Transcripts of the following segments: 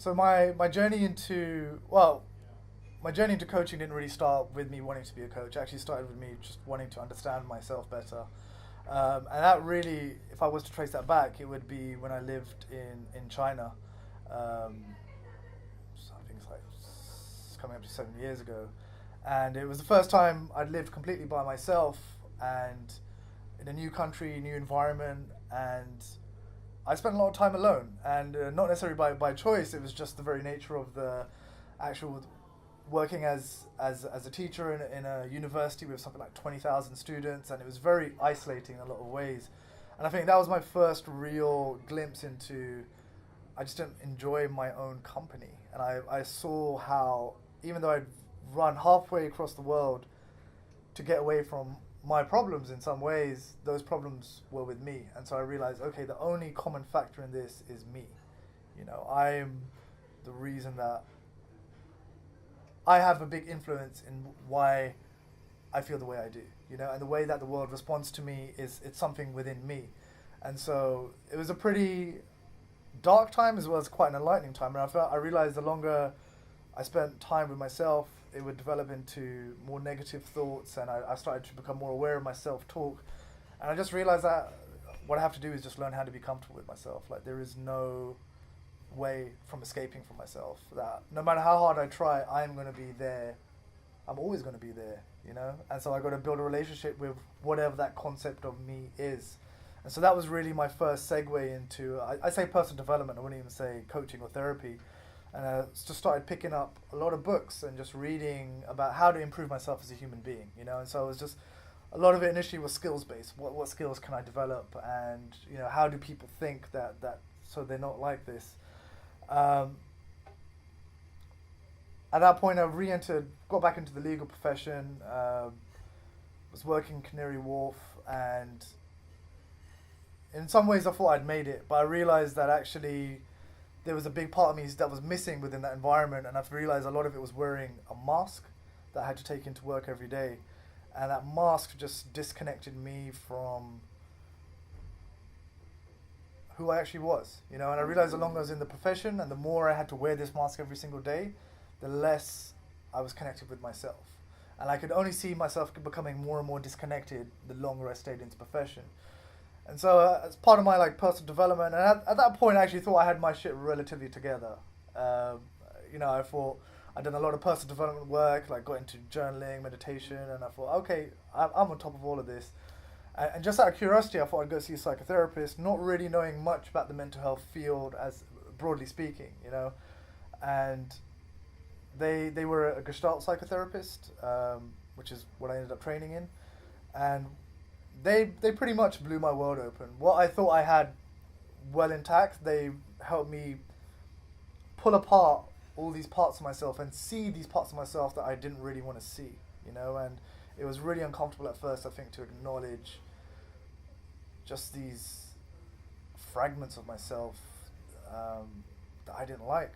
So my journey into, well, my journey into coaching didn't really start with me wanting to be a coach. It actually started with me just wanting to understand myself better. And that really, if I was to trace that back, it would be when I lived in China. Um, so I think it's coming up to 7 years ago. And it was the first time I'd lived completely by myself and in a new country, new environment, and I spent a lot of time alone. And not necessarily by choice, it was just the very nature of the actual working as a teacher in a university with something like 20,000 students, and it was very isolating in a lot of ways. And I think that was my first real glimpse into, I just didn't enjoy my own company. And I saw how, even though I'd run halfway across the world to get away from my problems in some ways, those problems were with me. And so I realized, okay, the only common factor in this is me. I'm the reason that I have a big influence in why I feel the way I do, and the way that the world responds to me it's something within me. And so it was a pretty dark time as well as quite an enlightening time. And I realized the longer I spent time with myself, it would develop into more negative thoughts, and I started to become more aware of my self-talk. And I just realized that what I have to do is just learn how to be comfortable with myself. Like, there is no way from escaping from myself, that no matter how hard I try, I'm going to be there. I'm always going to be there, And so I got to build a relationship with whatever that concept of me is. And so that was really my first segue into, I say personal development, I wouldn't even say coaching or therapy. And I just started picking up a lot of books and just reading about how to improve myself as a human being, And so it was just, a lot of it initially was skills based. What skills can I develop, and how do people think that so they're not like this. At that point, I got back into the legal profession, was working in Canary Wharf, and in some ways I thought I'd made it, but I realized that actually there was a big part of me that was missing within that environment, and I've realized a lot of it was wearing a mask that I had to take into work every day, and that mask just disconnected me from who I actually was, And I realized the longer I was in the profession and the more I had to wear this mask every single day, the less I was connected with myself. And I could only see myself becoming more and more disconnected the longer I stayed in this profession. And so as part of my personal development, and at that point I actually thought I had my shit relatively together. I thought I'd done a lot of personal development work, got into journaling, meditation, and I thought, okay, I'm on top of all of this. And just out of curiosity, I thought I'd go see a psychotherapist, not really knowing much about the mental health field as broadly speaking, And they were a Gestalt psychotherapist, which is what I ended up training in. And they pretty much blew my world open. What I thought I had well intact, they helped me pull apart all these parts of myself and see these parts of myself that I didn't really want to see, And it was really uncomfortable at first, I think, to acknowledge just these fragments of myself that I didn't like.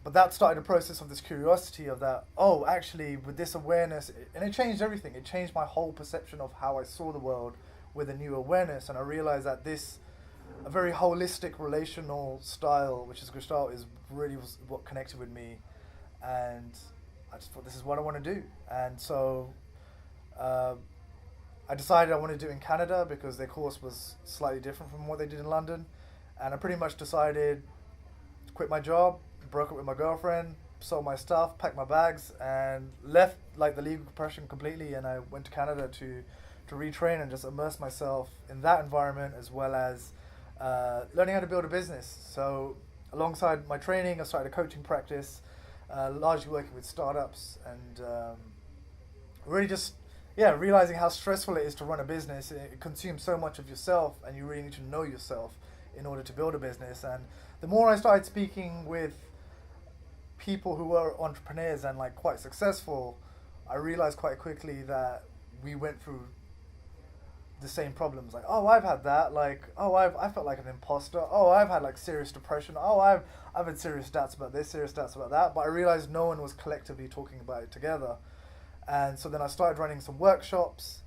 But that started a process of this curiosity of that, actually, with this awareness, and it changed everything. It changed my whole perception of how I saw the world with a new awareness. And I realized that a very holistic relational style, which is Gestalt, is really was what connected with me. And I just thought, this is what I want to do. And so I decided I wanted to do it in Canada because their course was slightly different from what they did in London. And I pretty much decided to quit my job, broke up with my girlfriend, sold my stuff, packed my bags, and left the legal profession completely. And I went to Canada to retrain and just immerse myself in that environment, as well as learning how to build a business. So alongside my training, I started a coaching practice, largely working with startups, and really just realizing how stressful it is to run a business. It consumes so much of yourself, and you really need to know yourself in order to build a business. And the more I started speaking with people who were entrepreneurs and quite successful, I realized quite quickly that we went through the same problems. I've had that. I felt like an imposter. I've had serious depression. I've had serious doubts about this, serious doubts about that. But I realized no one was collectively talking about it together. And so then I started running some workshops,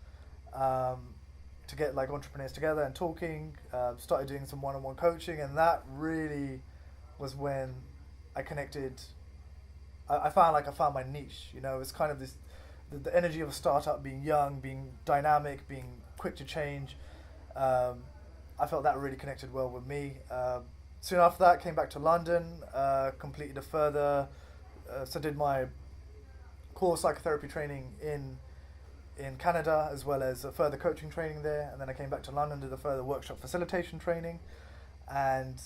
to get like entrepreneurs together and talking. Started doing some one-on-one coaching, and that really was when I connected. I found my niche. You know, it's kind of this the energy of a startup, being young, being dynamic, being quick to change. I felt that really connected well with me. Soon after that, came back to London, completed a further, so did my core psychotherapy training in Canada, as well as a further coaching training there. And then I came back to London, did a further workshop facilitation training. And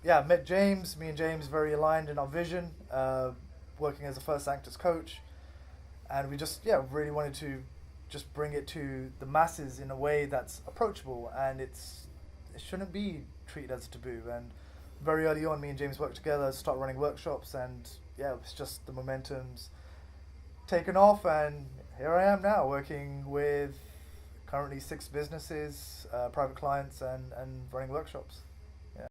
yeah, met James. Me and James very aligned in our vision, working as a first Sanctus coach. And we just, really wanted to just bring it to the masses in a way that's approachable, and it shouldn't be treated as a taboo. And very early on, me and James worked together, start running workshops, and it's just the momentum's taken off, and here I am now working with currently 6 businesses, private clients, and running workshops.